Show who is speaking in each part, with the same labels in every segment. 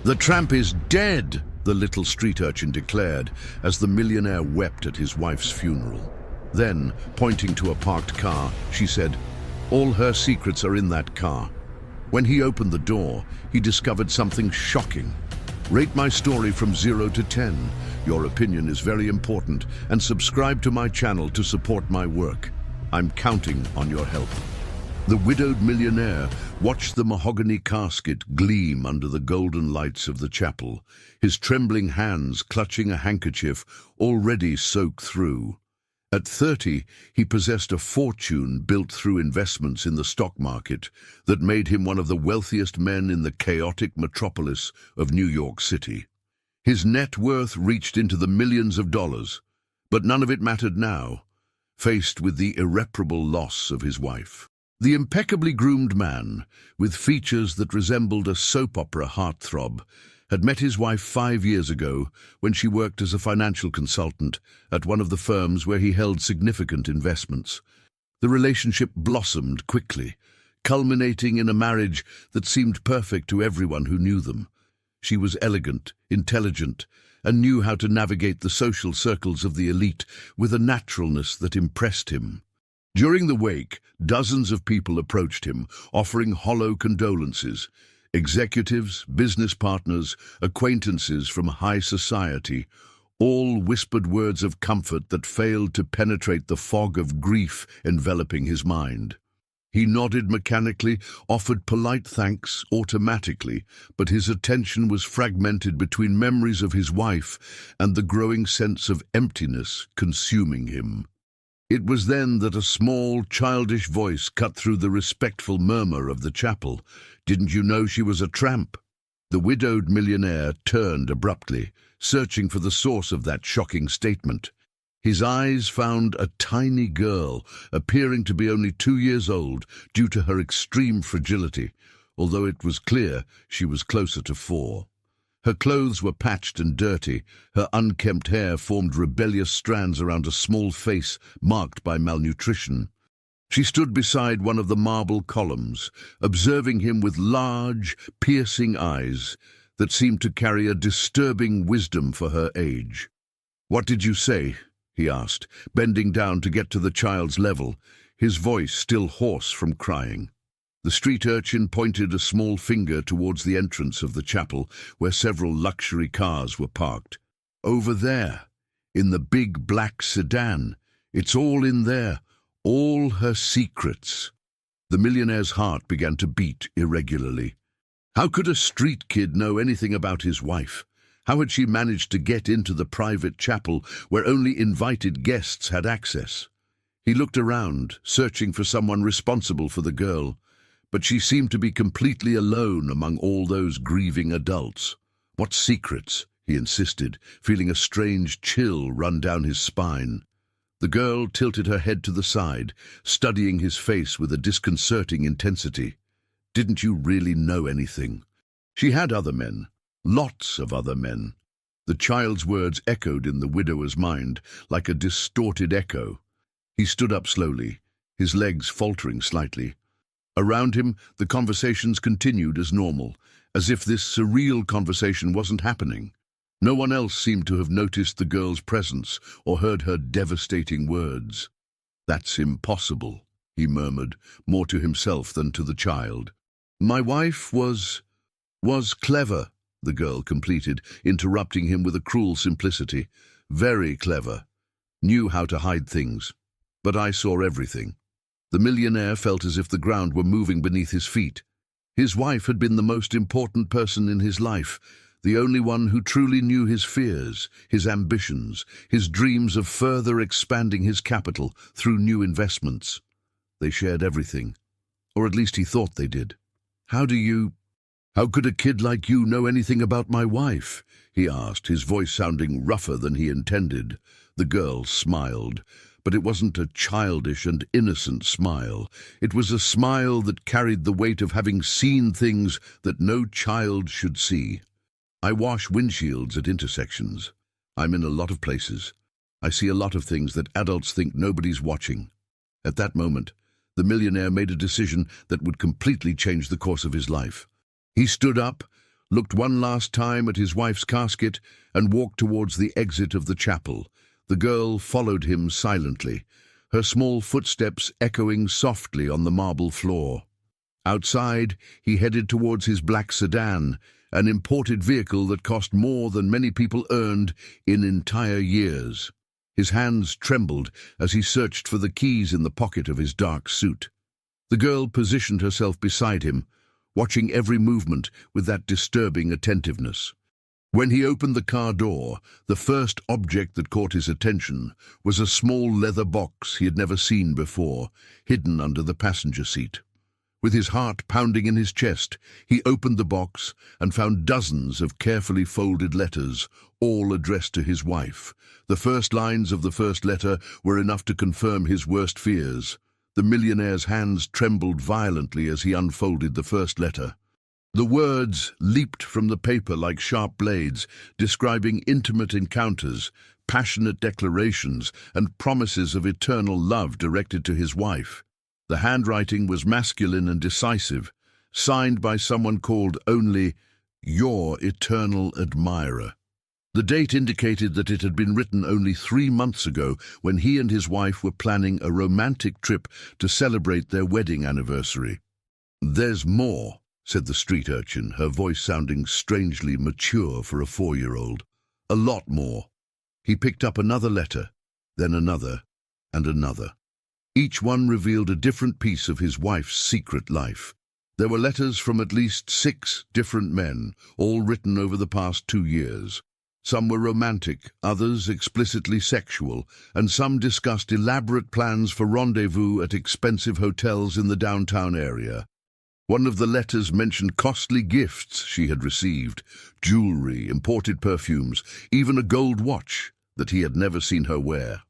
Speaker 1: "The tramp is dead," the little street urchin declared as the millionaire wept at his wife's funeral. Then, pointing to a parked car, she said, "All her secrets are in that car." When he opened the door, he discovered something shocking. Rate my story from 0 to 10. Your opinion is very important, and subscribe to my channel to support my work. I'm counting on your help. The widowed millionaire watched the mahogany casket gleam under the golden lights of the chapel, his trembling hands clutching a handkerchief already soaked through. At 30, he possessed a fortune built through investments in the stock market that made him one of the wealthiest men in the chaotic metropolis of New York City. His net worth reached into the millions of dollars, but none of it mattered now, faced with the irreparable loss of his wife. The impeccably groomed man, with features that resembled a soap opera heartthrob, had met his wife 5 years ago when she worked as a financial consultant at one of the firms where he held significant investments. The relationship blossomed quickly, culminating in a marriage that seemed perfect to everyone who knew them. She was elegant, intelligent, and knew how to navigate the social circles of the elite with a naturalness that impressed him. During the wake, dozens of people approached him, offering hollow condolences. Executives, business partners, acquaintances from high society, all whispered words of comfort that failed to penetrate the fog of grief enveloping his mind. He nodded mechanically, offered polite thanks automatically, but his attention was fragmented between memories of his wife and the growing sense of emptiness consuming him. It was then that a small, childish voice cut through the respectful murmur of the chapel. "Didn't you know she was a tramp?" The widowed millionaire turned abruptly, searching for the source of that shocking statement. His eyes found a tiny girl, appearing to be only 2 years old due to her extreme fragility, although it was clear she was closer to 4. Her clothes were patched and dirty, her unkempt hair formed rebellious strands around a small face marked by malnutrition. She stood beside one of the marble columns, observing him with large, piercing eyes that seemed to carry a disturbing wisdom for her age. "What did you say?" he asked, bending down to get to the child's level, his voice still hoarse from crying. The street urchin pointed a small finger towards the entrance of the chapel, where several luxury cars were parked. "Over there, in the big black sedan. It's all in there, all her secrets." The millionaire's heart began to beat irregularly. How could a street kid know anything about his wife? How had she managed to get into the private chapel where only invited guests had access? He looked around, searching for someone responsible for the girl, but she seemed to be completely alone among all those grieving adults. "What secrets?" he insisted, feeling a strange chill run down his spine. The girl tilted her head to the side, studying his face with a disconcerting intensity. "Didn't you really know anything?" She had other men, lots of other men. The child's words echoed in the widower's mind like a distorted echo. He stood up slowly, his legs faltering slightly. Around him, the conversations continued as normal, as if this surreal conversation wasn't happening. No one else seemed to have noticed the girl's presence or heard her devastating words. "That's impossible," he murmured, more to himself than to the child. "My wife was clever," the girl completed, interrupting him with a cruel simplicity. "Very clever. Knew how to hide things. But I saw everything." The millionaire felt as if the ground were moving beneath his feet. His wife had been the most important person in his life, the only one who truly knew his fears, his ambitions, his dreams of further expanding his capital through new investments. They shared everything, or at least he thought they did. How could a kid like you know anything about my wife?" he asked, his voice sounding rougher than he intended. The girl smiled. But it wasn't a childish and innocent smile. It was a smile that carried the weight of having seen things that no child should see. "I wash windshields at intersections. I'm in a lot of places. I see a lot of things that adults think nobody's watching." At that moment, the millionaire made a decision that would completely change the course of his life. He stood up, looked one last time at his wife's casket, and walked towards the exit of the chapel. The girl followed him silently, her small footsteps echoing softly on the marble floor. Outside, he headed towards his black sedan, an imported vehicle that cost more than many people earned in entire years. His hands trembled as he searched for the keys in the pocket of his dark suit. The girl positioned herself beside him, watching every movement with that disturbing attentiveness. When he opened the car door, the first object that caught his attention was a small leather box he had never seen before, hidden under the passenger seat. With his heart pounding in his chest, he opened the box and found dozens of carefully folded letters, all addressed to his wife. The first lines of the first letter were enough to confirm his worst fears. The millionaire's hands trembled violently as he unfolded the first letter. The words leaped from the paper like sharp blades, describing intimate encounters, passionate declarations, and promises of eternal love directed to his wife. The handwriting was masculine and decisive, signed by someone called only "Your Eternal Admirer." The date indicated that it had been written only 3 months ago, when he and his wife were planning a romantic trip to celebrate their wedding anniversary. "There's more," said the street urchin, her voice sounding strangely mature for a 4-year-old. "A lot more." He picked up another letter, then another, and another. Each one revealed a different piece of his wife's secret life. There were letters from at least 6 different men, all written over the past 2 years. Some were romantic, others explicitly sexual, and some discussed elaborate plans for rendezvous at expensive hotels in the downtown area. One of the letters mentioned costly gifts she had received, jewelry, imported perfumes, even a gold watch that he had never seen her wear.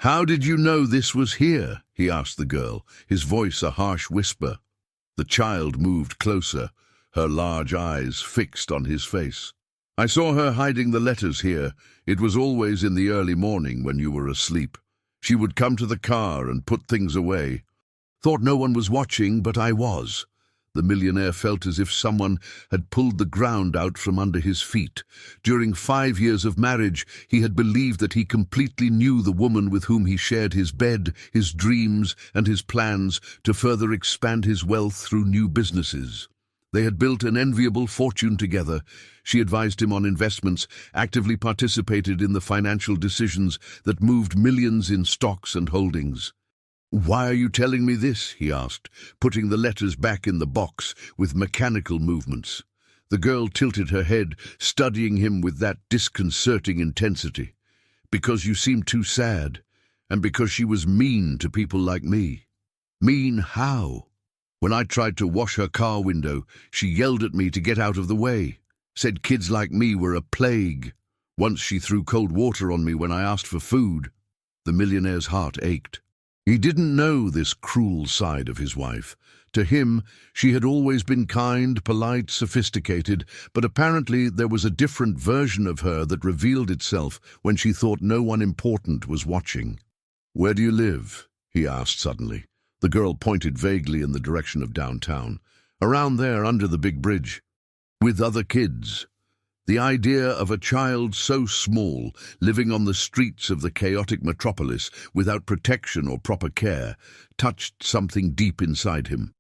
Speaker 1: "How did you know this was here?" he asked the girl, his voice a harsh whisper. The child moved closer, her large eyes fixed on his face. "I saw her hiding the letters here. It was always in the early morning when you were asleep. She would come to the car and put things away. Thought no one was watching, but I was." The millionaire felt as if someone had pulled the ground out from under his feet. During 5 years of marriage, he had believed that he completely knew the woman with whom he shared his bed, his dreams, and his plans to further expand his wealth through new businesses. They had built an enviable fortune together. She advised him on investments, actively participated in the financial decisions that moved millions in stocks and holdings. "Why are you telling me this?" he asked, putting the letters back in the box with mechanical movements. The girl tilted her head, studying him with that disconcerting intensity. "Because you seemed too sad, and because she was mean to people like me." "Mean how?" "When I tried to wash her car window, she yelled at me to get out of the way. Said kids like me were a plague. Once she threw cold water on me when I asked for food." The millionaire's heart ached. He didn't know this cruel side of his wife. To him, she had always been kind, polite, sophisticated, but apparently there was a different version of her that revealed itself when she thought no one important was watching. "Where do you live?" he asked suddenly. The girl pointed vaguely in the direction of downtown. "Around there, under the big bridge." "With other kids?" The idea of a child so small, living on the streets of the chaotic metropolis without protection or proper care, touched something deep inside him.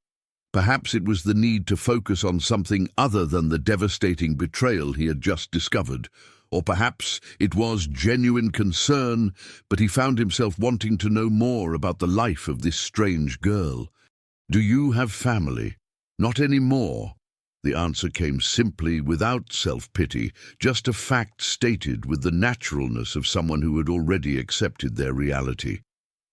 Speaker 1: Perhaps it was the need to focus on something other than the devastating betrayal he had just discovered, or perhaps it was genuine concern, but he found himself wanting to know more about the life of this strange girl. "Do you have family?" "Not anymore." The answer came simply, without self-pity, just a fact stated with the naturalness of someone who had already accepted their reality.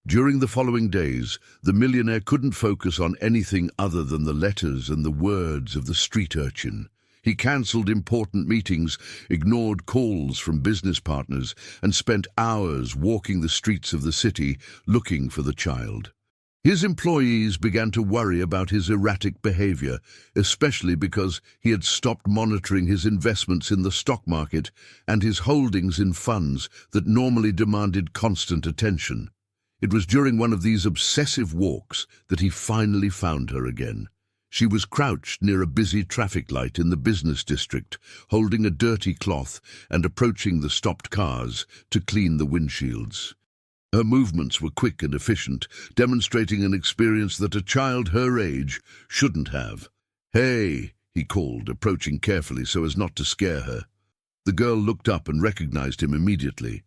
Speaker 1: During the following days, the millionaire couldn't focus on anything other than the letters and the words of the street urchin. He cancelled important meetings, ignored calls from business partners, and spent hours walking the streets of the city looking for the child. His employees began to worry about his erratic behavior, especially because he had stopped monitoring his investments in the stock market and his holdings in funds that normally demanded constant attention. It was during one of these obsessive walks that he finally found her again. She was crouched near a busy traffic light in the business district, holding a dirty cloth and approaching the stopped cars to clean the windshields. Her movements were quick and efficient, demonstrating an experience that a child her age shouldn't have. "Hey," he called, approaching carefully so as not to scare her. The girl looked up and recognized him immediately.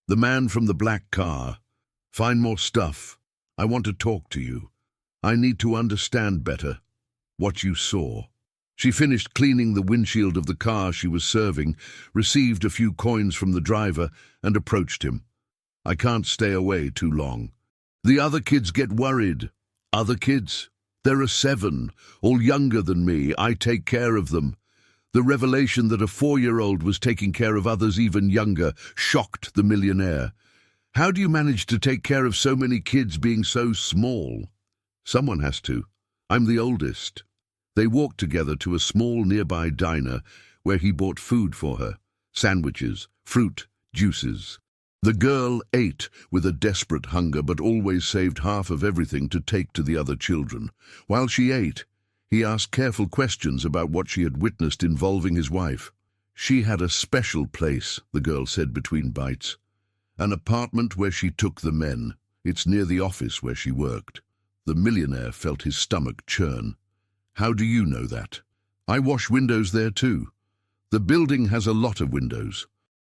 Speaker 1: "The man from the black car. Find more stuff. I want to talk to you. I need to understand better what you saw." She finished cleaning the windshield of the car she was serving, received a few coins from the driver, and approached him. "I can't stay away too long. The other kids get worried." "Other kids? There are 7, all younger than me. I take care of them." The revelation that a 4-year-old was taking care of others even younger shocked the millionaire. "How do you manage to take care of so many kids being so small?" "Someone has to. I'm the oldest." They walked together to a small nearby diner where he bought food for her: sandwiches, fruit, juices. The girl ate with a desperate hunger, but always saved half of everything to take to the other children. While she ate, he asked careful questions about what she had witnessed involving his wife. "She had a special place," the girl said between bites. "An apartment where she took the men. It's near the office where she worked." The millionaire felt his stomach churn. "How do you know that?" "I wash windows there too. The building has a lot of windows.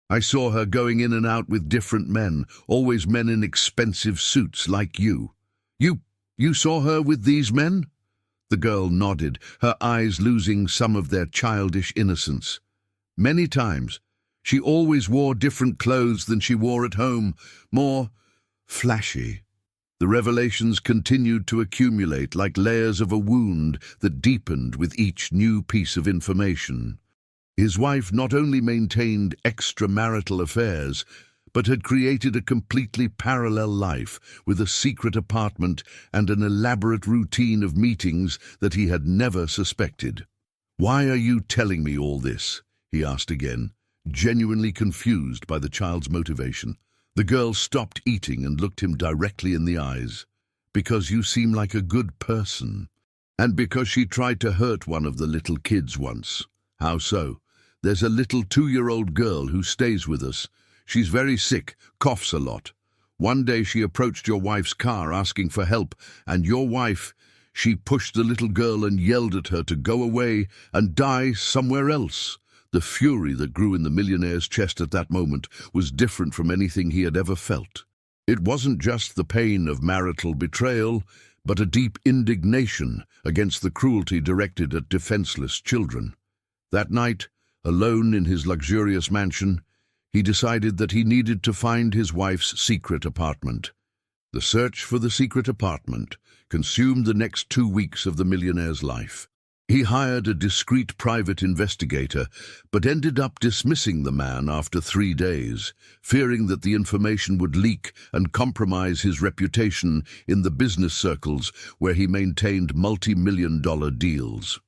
Speaker 1: I saw her going in and out with different men, always men in expensive suits like you." You saw her with these men?" The girl nodded, her eyes losing some of their childish innocence. "Many times. She always wore different clothes than she wore at home, more flashy." The revelations continued to accumulate like layers of a wound that deepened with each new piece of information. His wife not only maintained extramarital affairs, but had created a completely parallel life with a secret apartment and an elaborate routine of meetings that he had never suspected. "Why are you telling me all this?" he asked again, genuinely confused by the child's motivation. The girl stopped eating and looked him directly in the eyes. "Because you seem like a good person. And because she tried to hurt one of the little kids once." "How so?" "There's a little 2-year-old girl who stays with us. She's very sick, coughs a lot. One day she approached your wife's car asking for help, and your wife, she pushed the little girl and yelled at her to go away and die somewhere else." The fury that grew in the millionaire's chest at that moment was different from anything he had ever felt. It wasn't just the pain of marital betrayal, but a deep indignation against the cruelty directed at defenseless children. That night, alone in his luxurious mansion, he decided that he needed to find his wife's secret apartment. The search for the secret apartment consumed the next 2 weeks of the millionaire's life. He hired a discreet private investigator, but ended up dismissing the man after 3 days, fearing that the information would leak and compromise his reputation in the business circles where he maintained multi-million-dollar deals.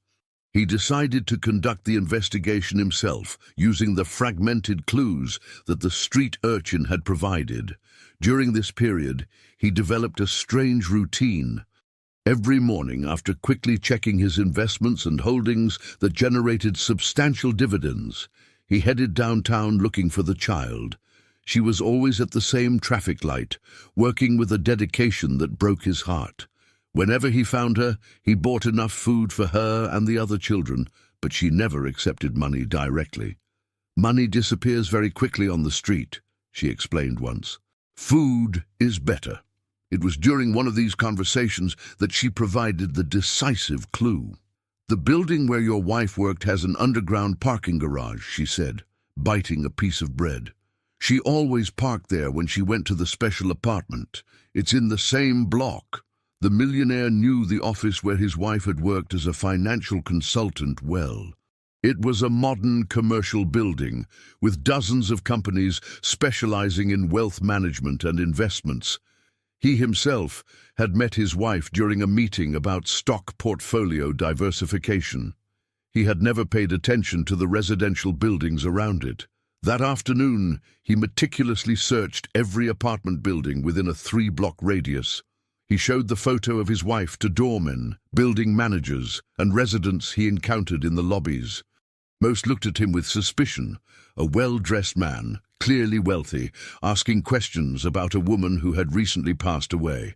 Speaker 1: He decided to conduct the investigation himself, using the fragmented clues that the street urchin had provided. During this period, he developed a strange routine. Every morning, after quickly checking his investments and holdings that generated substantial dividends, he headed downtown looking for the child. She was always at the same traffic light, working with a dedication that broke his heart. Whenever he found her, he bought enough food for her and the other children, but she never accepted money directly. "Money disappears very quickly on the street," she explained once. "Food is better." It was during one of these conversations that she provided the decisive clue. "The building where your wife worked has an underground parking garage," she said, biting a piece of bread. "She always parked there when she went to the special apartment. It's in the same block." The millionaire knew the office where his wife had worked as a financial consultant well. It was a modern commercial building with dozens of companies specializing in wealth management and investments. He himself had met his wife during a meeting about stock portfolio diversification. He had never paid attention to the residential buildings around it. That afternoon, he meticulously searched every apartment building within a 3-block radius. He showed the photo of his wife to doormen, building managers, and residents he encountered in the lobbies. Most looked at him with suspicion, a well-dressed man, clearly wealthy, asking questions about a woman who had recently passed away.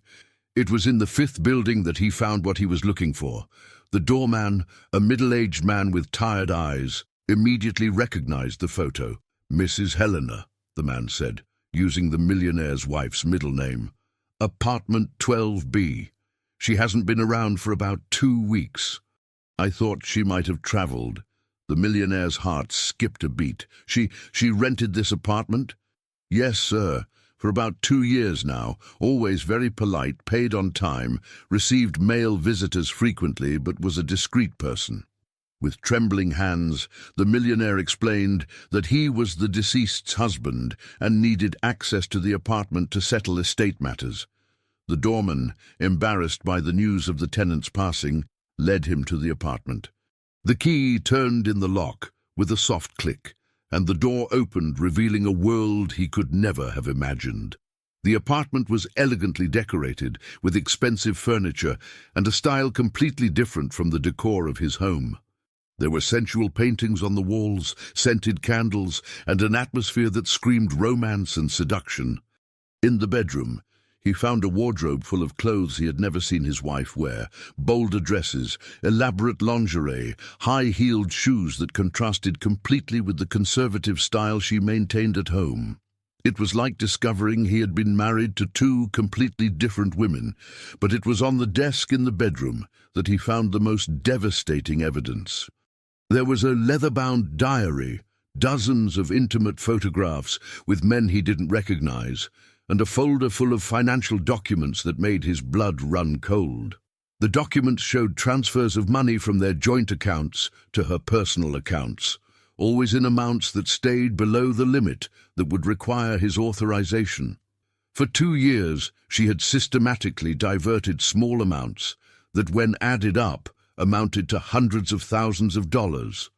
Speaker 1: It was in the fifth building that he found what he was looking for. The doorman, a middle-aged man with tired eyes, immediately recognized the photo. "Mrs. Helena," the man said, using the millionaire's wife's middle name. "Apartment 12B. She hasn't been around for about 2 weeks." I thought she might have traveled. The millionaire's heart skipped a beat. She rented this apartment?" "Yes, sir. For about 2 years now, always very polite, paid on time, received male visitors frequently, but was a discreet person." With trembling hands, the millionaire explained that he was the deceased's husband and needed access to the apartment to settle estate matters. The doorman, embarrassed by the news of the tenant's passing, led him to the apartment. The key turned in the lock with a soft click, and the door opened, revealing a world he could never have imagined. The apartment was elegantly decorated, with expensive furniture and a style completely different from the decor of his home. There were sensual paintings on the walls, scented candles, and an atmosphere that screamed romance and seduction. In the bedroom, he found a wardrobe full of clothes he had never seen his wife wear, bolder dresses, elaborate lingerie, high-heeled shoes that contrasted completely with the conservative style she maintained at home. It was like discovering he had been married to 2 completely different women, but it was on the desk in the bedroom that he found the most devastating evidence. There was a leather-bound diary, dozens of intimate photographs with men he didn't recognize, and a folder full of financial documents that made his blood run cold. The documents showed transfers of money from their joint accounts to her personal accounts, always in amounts that stayed below the limit that would require his authorization. For 2 years, she had systematically diverted small amounts that, when added up, amounted to hundreds of thousands of dollars.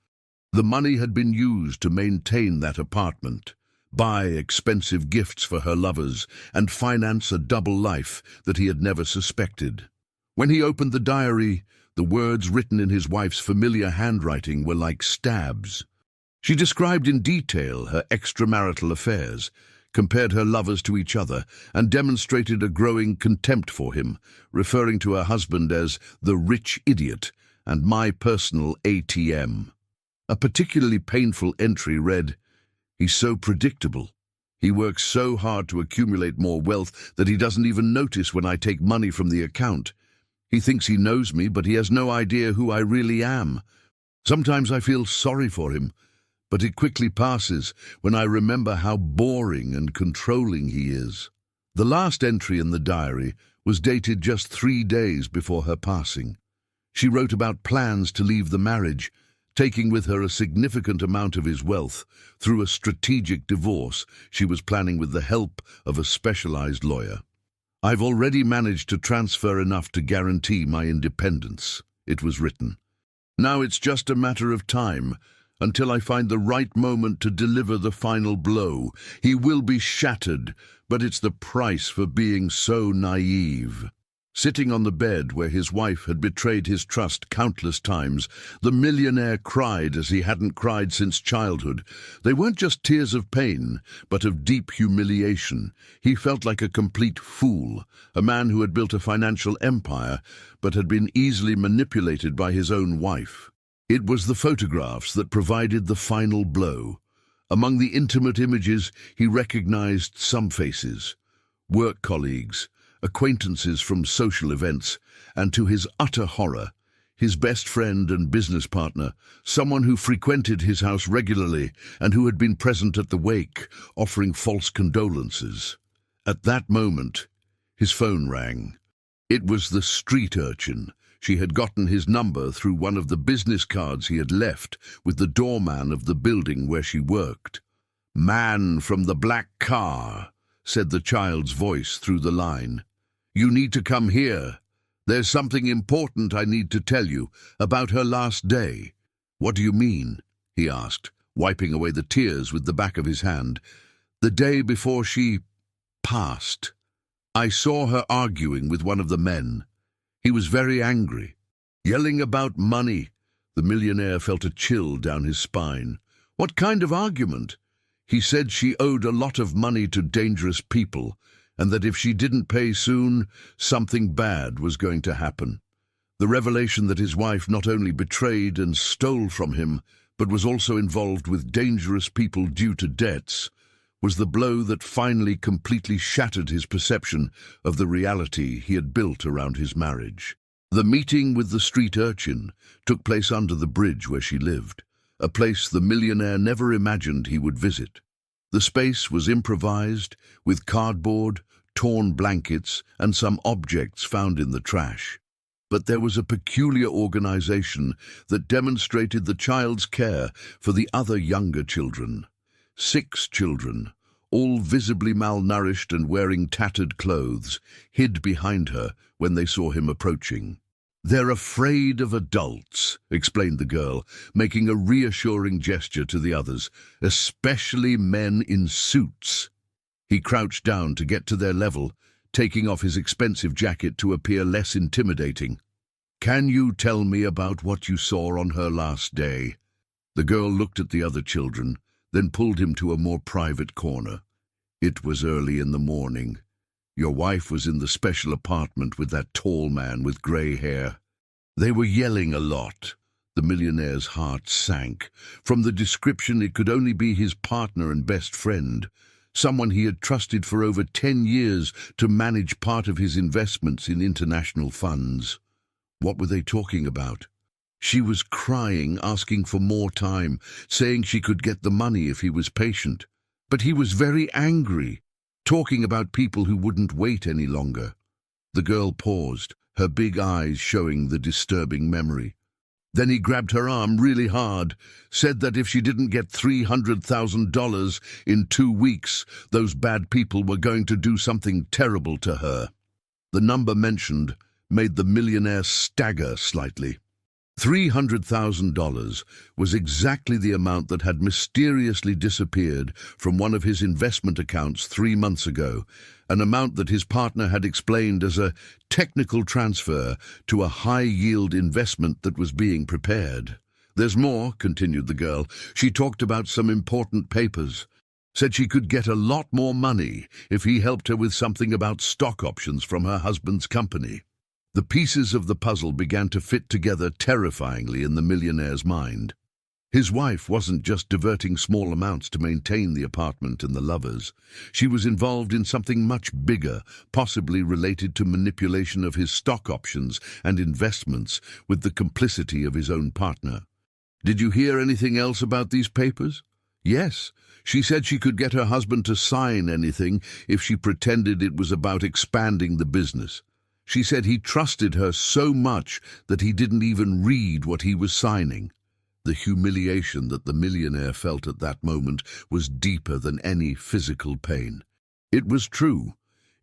Speaker 1: The money had been used to maintain that apartment, buy expensive gifts for her lovers, and finance a double life that he had never suspected. When he opened the diary, the words written in his wife's familiar handwriting were like stabs. She described in detail her extramarital affairs, compared her lovers to each other, and demonstrated a growing contempt for him, referring to her husband as the rich idiot and my personal ATM. A particularly painful entry read, "He's so predictable. He works so hard to accumulate more wealth that he doesn't even notice when I take money from the account. He thinks he knows me, but he has no idea who I really am. Sometimes I feel sorry for him, but it quickly passes when I remember how boring and controlling he is." The last entry in the diary was dated just 3 days before her passing. She wrote about plans to leave the marriage, taking with her a significant amount of his wealth through a strategic divorce she was planning with the help of a specialized lawyer. "I've already managed to transfer enough to guarantee my independence," it was written. "Now it's just a matter of time until I find the right moment to deliver the final blow. He will be shattered, but it's the price for being so naive." Sitting on the bed where his wife had betrayed his trust countless times, the millionaire cried as he hadn't cried since childhood. They weren't just tears of pain, but of deep humiliation. He felt like a complete fool, a man who had built a financial empire, but had been easily manipulated by his own wife. It was the photographs that provided the final blow. Among the intimate images, he recognized some faces: work colleagues, acquaintances from social events, and to his utter horror, his best friend and business partner, someone who frequented his house regularly and who had been present at the wake, offering false condolences. At that moment, his phone rang. It was the street urchin. She had gotten his number through one of the business cards he had left with the doorman of the building where she worked. "Man from the black car," said the child's voice through the line. "You need to come here. There's something important I need to tell you about her last day." "What do you mean?" he asked, wiping away the tears with the back of his hand. "The day before she passed." I saw her arguing with one of the men. He was very angry, yelling about money. The millionaire felt a chill down his spine. What kind of argument? He said she owed a lot of money to dangerous people, and that if she didn't pay soon, something bad was going to happen. The revelation that his wife not only betrayed and stole from him, but was also involved with dangerous people due to debts, was the blow that finally completely shattered his perception of the reality he had built around his marriage. The meeting with the street urchin took place under the bridge where she lived, a place the millionaire never imagined he would visit. The space was improvised, with cardboard, torn blankets, and some objects found in the trash. But there was a peculiar organization that demonstrated the child's care for the other younger children. 6 children, all visibly malnourished and wearing tattered clothes, hid behind her when they saw him approaching. "They're afraid of adults," explained the girl, making a reassuring gesture to the others, "especially men in suits." He crouched down to get to their level, taking off his expensive jacket to appear less intimidating. "Can you tell me about what you saw on her last day?" The girl looked at the other children, then pulled him to a more private corner. "It was early in the morning. Your wife was in the special apartment with that tall man with grey hair. They were yelling a lot." The millionaire's heart sank. From the description, it could only be his partner and best friend, someone he had trusted for over 10 years to manage part of his investments in international funds. What were they talking about? She was crying, asking for more time, saying she could get the money if he was patient. But he was very angry, talking about people who wouldn't wait any longer. The girl paused, her big eyes showing the disturbing memory. Then he grabbed her arm really hard, said that if she didn't get $300,000 in 2 weeks, those bad people were going to do something terrible to her. The number mentioned made the millionaire stagger slightly. $300,000 was exactly the amount that had mysteriously disappeared from one of his investment accounts 3 months ago, an amount that his partner had explained as a technical transfer to a high-yield investment that was being prepared. "There's more," continued the girl. "She talked about some important papers. Said she could get a lot more money if he helped her with something about stock options from her husband's company." The pieces of the puzzle began to fit together terrifyingly in the millionaire's mind. His wife wasn't just diverting small amounts to maintain the apartment and the lovers. She was involved in something much bigger, possibly related to manipulation of his stock options and investments with the complicity of his own partner. "Did you hear anything else about these papers?" "Yes. She said she could get her husband to sign anything if she pretended it was about expanding the business. She said he trusted her so much that he didn't even read what he was signing." The humiliation that the millionaire felt at that moment was deeper than any physical pain. It was true.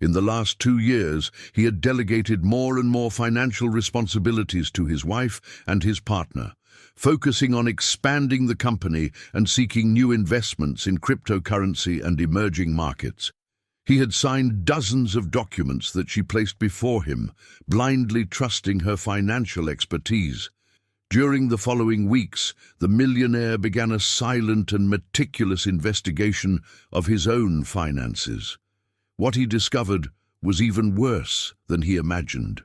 Speaker 1: In the last 2 years, he had delegated more and more financial responsibilities to his wife and his partner, focusing on expanding the company and seeking new investments in cryptocurrency and emerging markets. He had signed dozens of documents that she placed before him, blindly trusting her financial expertise. During the following weeks, the millionaire began a silent and meticulous investigation of his own finances. What he discovered was even worse than he imagined.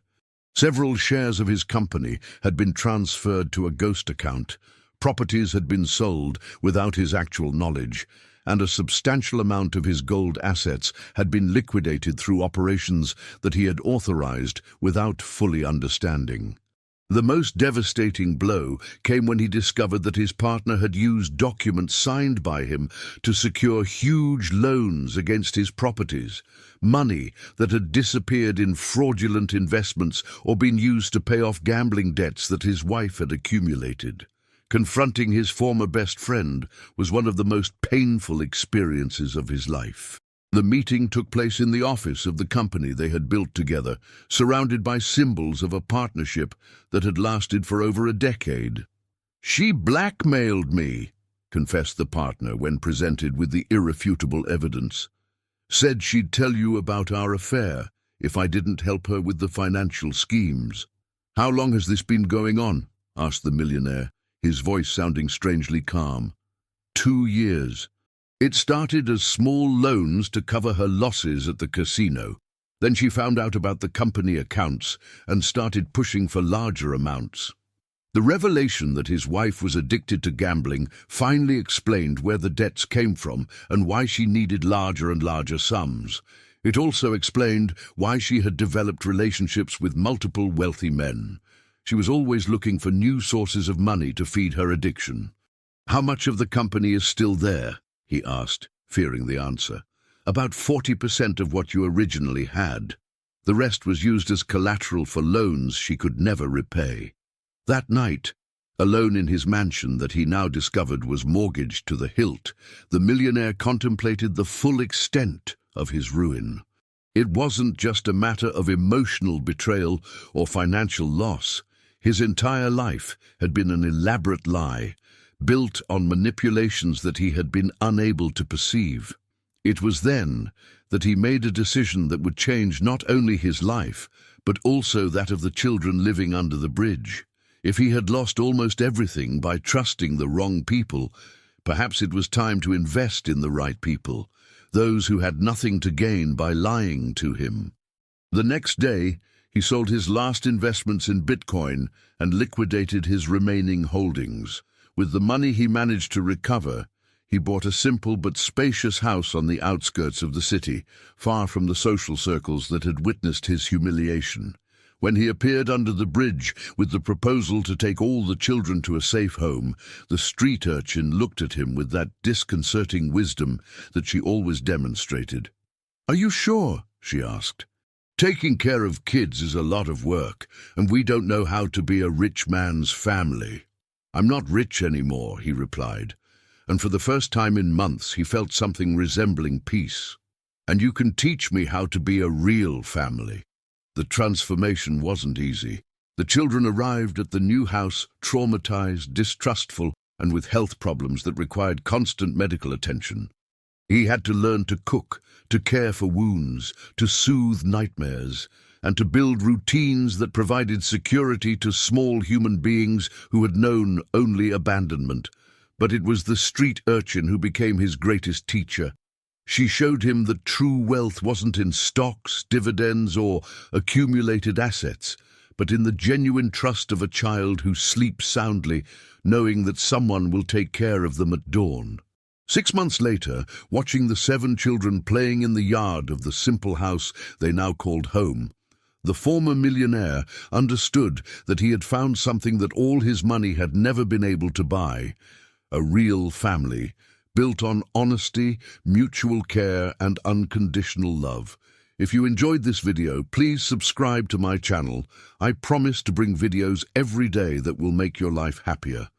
Speaker 1: Several shares of his company had been transferred to a ghost account, properties had been sold without his actual knowledge, and a substantial amount of his gold assets had been liquidated through operations that he had authorized without fully understanding. The most devastating blow came when he discovered that his partner had used documents signed by him to secure huge loans against his properties, money that had disappeared in fraudulent investments or been used to pay off gambling debts that his wife had accumulated. Confronting his former best friend was one of the most painful experiences of his life. The meeting took place in the office of the company they had built together, surrounded by symbols of a partnership that had lasted for over a decade. "She blackmailed me," confessed the partner when presented with the irrefutable evidence. "Said she'd tell you about our affair if I didn't help her with the financial schemes. "How long has this been going on?" asked the millionaire, his voice sounding strangely calm. 2 years. It started as small loans to cover her losses at the casino. Then she found out about the company accounts and started pushing for larger amounts. The revelation that his wife was addicted to gambling finally explained where the debts came from and why she needed larger and larger sums. It also explained why she had developed relationships with multiple wealthy men. She was always looking for new sources of money to feed her addiction. "How much of the company is still there?" he asked, fearing the answer. "About 40% of what you originally had. The rest was used as collateral for loans she could never repay." That night, alone in his mansion that he now discovered was mortgaged to the hilt, the millionaire contemplated the full extent of his ruin. It wasn't just a matter of emotional betrayal or financial loss. His entire life had been an elaborate lie, built on manipulations that he had been unable to perceive. It was then that he made a decision that would change not only his life, but also that of the children living under the bridge. If he had lost almost everything by trusting the wrong people, perhaps it was time to invest in the right people, those who had nothing to gain by lying to him. The next day, he sold his last investments in Bitcoin and liquidated his remaining holdings. With the money he managed to recover, he bought a simple but spacious house on the outskirts of the city, far from the social circles that had witnessed his humiliation. When he appeared under the bridge with the proposal to take all the children to a safe home, the street urchin looked at him with that disconcerting wisdom that she always demonstrated. "Are you sure?" she asked. "Taking care of kids is a lot of work, and we don't know how to be a rich man's family." "I'm not rich anymore," he replied, and for the first time in months he felt something resembling peace. "And you can teach me how to be a real family." The transformation wasn't easy. The children arrived at the new house traumatized, distrustful, and with health problems that required constant medical attention. He had to learn to cook, to care for wounds, to soothe nightmares, and to build routines that provided security to small human beings who had known only abandonment. But it was the street urchin who became his greatest teacher. She showed him that true wealth wasn't in stocks, dividends, or accumulated assets, but in the genuine trust of a child who sleeps soundly, knowing that someone will take care of them at dawn. 6 months later, watching the 7 children playing in the yard of the simple house they now called home, the former millionaire understood that he had found something that all his money had never been able to buy: a real family, built on honesty, mutual care, and unconditional love. If you enjoyed this video, please subscribe to my channel. I promise to bring videos every day that will make your life happier.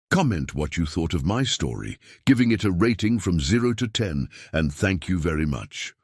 Speaker 1: Comment what you thought of my story, giving it a rating from 0 to 10, and thank you very much.